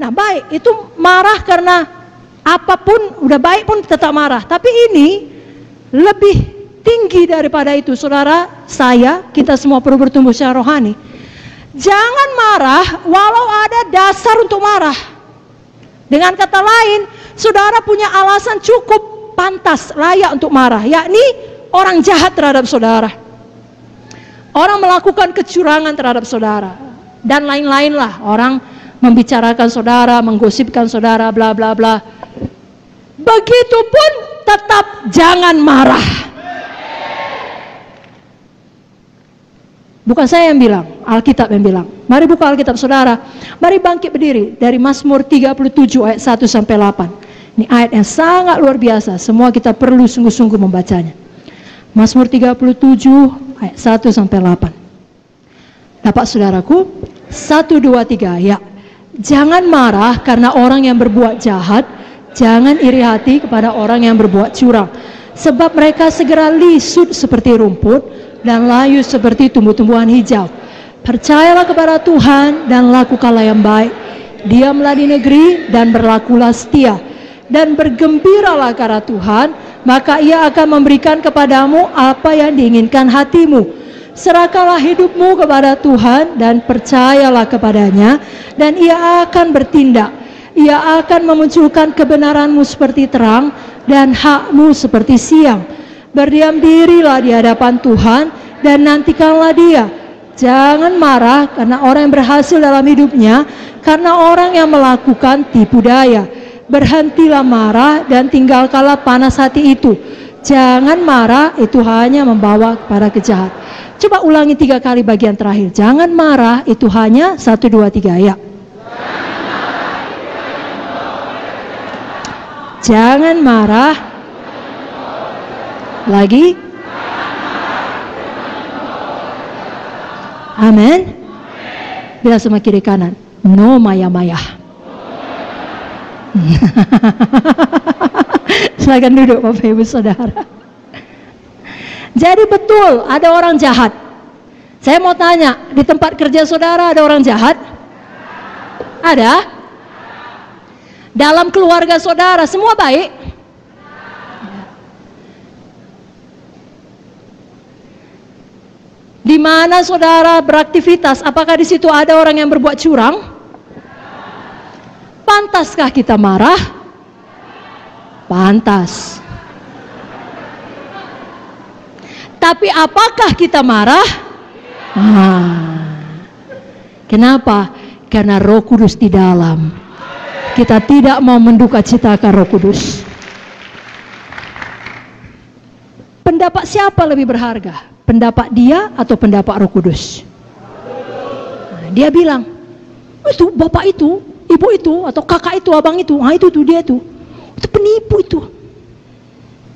Nah baik, itu marah karena apapun, udah baik pun tetap marah. Tapi ini lebih tinggi daripada itu, saudara, kita semua perlu bertumbuh secara rohani. Jangan marah walau ada dasar untuk marah. Dengan kata lain, saudara punya alasan cukup pantas, layak untuk marah, yakni orang jahat terhadap saudara, orang melakukan kecurangan terhadap saudara, dan lain-lain lah. Orang membicarakan saudara, menggosipkan saudara, bla bla bla. Begitupun tetap jangan marah. Bukan saya yang bilang, Alkitab yang bilang. Mari buka Alkitab saudara. Mari bangkit berdiri dari Mazmur 37 ayat 1 sampai 8. Ini ayat yang sangat luar biasa. Semua kita perlu sungguh-sungguh membacanya. Mazmur 37 ayat 1 sampai 8. Dapat saudaraku? 1, 2, 3 ya. Jangan marah karena orang yang berbuat jahat. Jangan iri hati kepada orang yang berbuat curang. Sebab mereka segera lisut seperti rumput dan layu seperti tumbuh-tumbuhan hijau. Percayalah kepada Tuhan dan lakukanlah yang baik. Diamlah di negeri dan berlakulah setia. Dan bergembiralah karena Tuhan, maka Ia akan memberikan kepadamu apa yang diinginkan hatimu. Serahkanlah hidupmu kepada Tuhan dan percayalah kepadanya, dan Ia akan bertindak. Ia akan memunculkan kebenaranmu seperti terang dan hakmu seperti siang. Berdiam dirilah di hadapan Tuhan dan nantikanlah Dia. Jangan marah karena orang yang berhasil dalam hidupnya, karena orang yang melakukan tipu daya. Berhentilah marah dan tinggalkanlah panas hati itu. Jangan marah, itu hanya membawa kepada kejahatan. Coba ulangi 3 kali bagian terakhir. Jangan marah, itu hanya 1, 2, 3 ya. Jangan marah. Lagi. Amin. Bila sama kiri kanan. No maya-maya. Silakan duduk Bapak Ibu Saudara. Jadi betul ada orang jahat. Saya mau tanya, di tempat kerja saudara ada orang jahat? Ada? Dalam keluarga saudara semua baik? Di mana saudara beraktivitas, apakah di situ ada orang yang berbuat curang? Pantaskah kita marah? Pantas. Tapi apakah kita marah? Kenapa? Karena Roh Kudus di dalam. Kita tidak mau mendukacitakan Roh Kudus. Pendapat siapa lebih berharga? Pendapat dia atau pendapat Roh Kudus? Dia bilang, itu bapak itu, ibu itu, atau kakak itu, abang itu, itu dia itu penipu itu.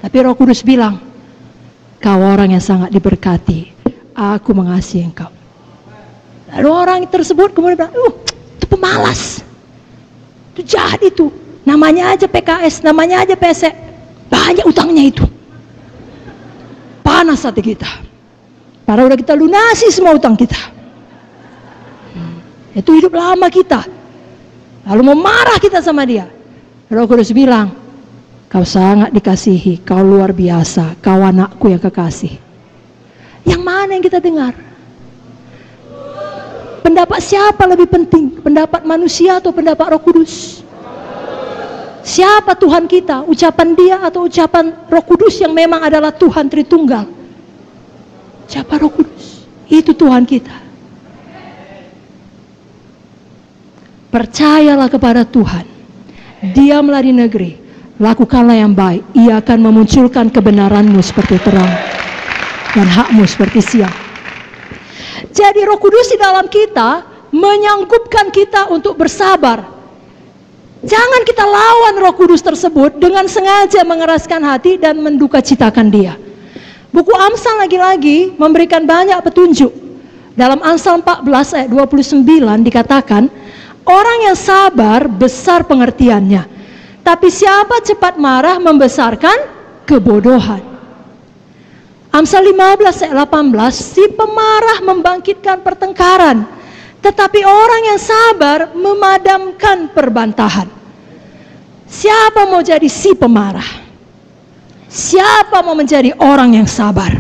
Tapi Roh Kudus bilang, kau orang yang sangat diberkati, aku mengasihi engkau. Lalu orang tersebut kemudian bilang, itu pemalas, itu jahat itu, namanya aja PKS, namanya aja PSE, banyak utangnya itu. Panas hati kita, padahal udah kita lunasi semua utang kita. Itu hidup lama kita. Lalu memarah kita sama dia. Roh Kudus bilang, kau sangat dikasihi, kau luar biasa, kau anakku yang kekasih. Yang mana yang kita dengar? Pendapat siapa lebih penting? Pendapat manusia atau pendapat Roh Kudus? Siapa Tuhan kita? Ucapan dia atau ucapan Roh Kudus yang memang adalah Tuhan Tritunggal? Siapa Roh Kudus? Itu Tuhan kita. Percayalah kepada Tuhan. Diamlah di negeri. Lakukanlah yang baik. Ia akan memunculkan kebenaranmu seperti terang dan hakmu seperti siang. Jadi Roh Kudus di dalam kita menyanggupkan kita untuk bersabar. Jangan kita lawan Roh Kudus tersebut dengan sengaja mengeraskan hati dan mendukacitakan dia. Buku Amsal lagi-lagi memberikan banyak petunjuk. Dalam Amsal 14 ayat 29 dikatakan, orang yang sabar besar pengertiannya, tapi siapa cepat marah membesarkan kebodohan. Amsal 15 ayat 18, si pemarah membangkitkan pertengkaran, Tetapi orang yang sabar memadamkan perbantahan. Siapa mau jadi si pemarah? Siapa mau menjadi orang yang sabar?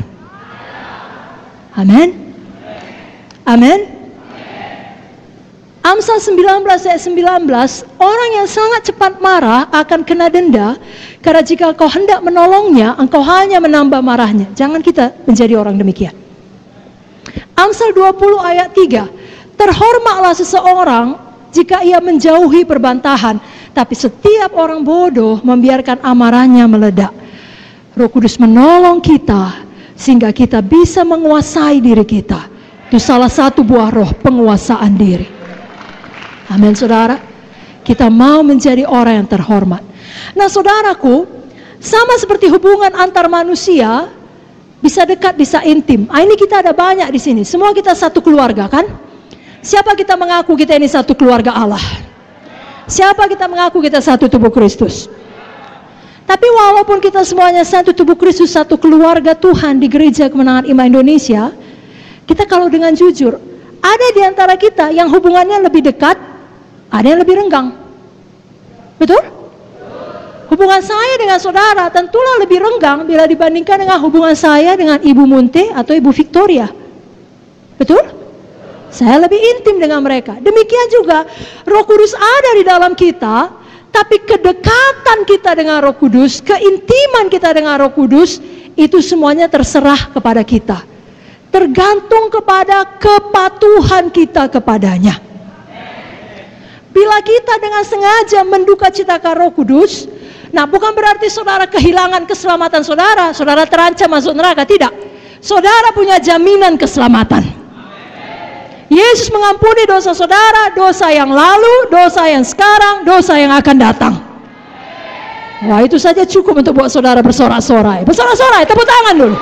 Amin. Amin. Amsal 19 ayat 19, orang yang sangat cepat marah akan kena denda, karena jika kau hendak menolongnya, engkau hanya menambah marahnya. Jangan kita menjadi orang demikian. Amsal 20 ayat 3, terhormatlah seseorang jika ia menjauhi perbantahan, tapi setiap orang bodoh membiarkan amarahnya meledak. Roh Kudus menolong kita sehingga kita bisa menguasai diri kita. Itu salah satu buah roh, penguasaan diri. Amin, saudara. Kita mau menjadi orang yang terhormat. Nah, saudaraku, sama seperti hubungan antar manusia, bisa dekat, bisa intim. Ini kita ada banyak di sini. Semua kita satu keluarga, kan? Siapa kita mengaku kita ini satu keluarga Allah? Siapa kita mengaku kita satu tubuh Kristus? Tapi walaupun kita semuanya satu tubuh Kristus, satu keluarga Tuhan di Gereja Kemenangan Iman Indonesia, kita kalau dengan jujur, ada di antara kita yang hubungannya lebih dekat, ada yang lebih renggang. Betul? Hubungan saya dengan saudara tentulah lebih renggang bila dibandingkan dengan hubungan saya dengan Ibu Munte atau Ibu Victoria. Betul? Saya lebih intim dengan mereka. Demikian juga Roh Kudus ada di dalam kita, tapi kedekatan kita dengan Roh Kudus, keintiman kita dengan Roh Kudus, itu semuanya terserah kepada kita. Tergantung kepada kepatuhan kita kepadanya. Bila kita dengan sengaja menduka citakan Roh Kudus, nah bukan berarti saudara kehilangan keselamatan saudara, saudara terancam masuk neraka, tidak. Saudara punya jaminan keselamatan. Yesus mengampuni dosa saudara, dosa yang lalu, dosa yang sekarang, dosa yang akan datang. Wah, itu saja cukup untuk buat saudara bersorak-sorai. Bersorak-sorai, tepuk tangan dulu.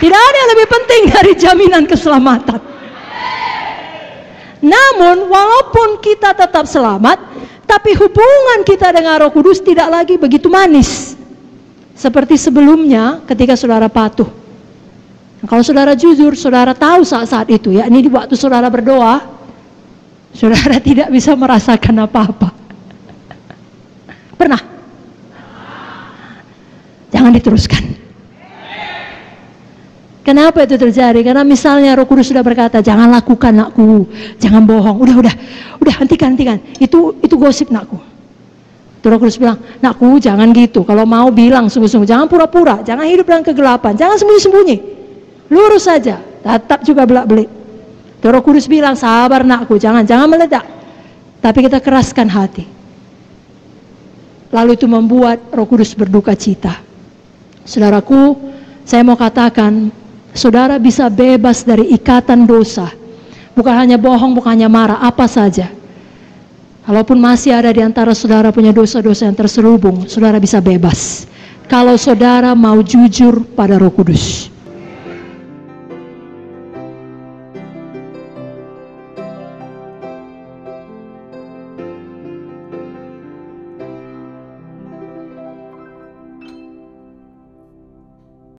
Tidak ada yang lebih penting dari jaminan keselamatan. Namun, walaupun kita tetap selamat, tapi hubungan kita dengan Roh Kudus tidak lagi begitu manis seperti sebelumnya ketika saudara patuh. Kalau saudara jujur, saudara tahu saat-saat itu, ya, ini di waktu saudara berdoa, saudara tidak bisa merasakan apa-apa. Pernah? Jangan diteruskan. Kenapa itu terjadi? Karena misalnya Roh Kudus sudah berkata, jangan lakukan nakku, jangan bohong. Udah, hentikan. Itu gosip nakku. Roh Kudus bilang, nakku jangan gitu. Kalau mau bilang sungguh-sungguh, jangan pura-pura, jangan hidup dalam kegelapan, jangan sembunyi-sembunyi. Lurus saja, tetap juga belak-belik. Roh Kudus bilang, sabar nakku, jangan meledak. Tapi kita keraskan hati. Lalu itu membuat Roh Kudus berduka cita. Saudaraku, saya mau katakan, saudara bisa bebas dari ikatan dosa. Bukan hanya bohong, bukan hanya marah, apa saja. Kalaupun masih ada di antara saudara punya dosa-dosa yang terselubung, saudara bisa bebas. Kalau saudara mau jujur pada Roh Kudus.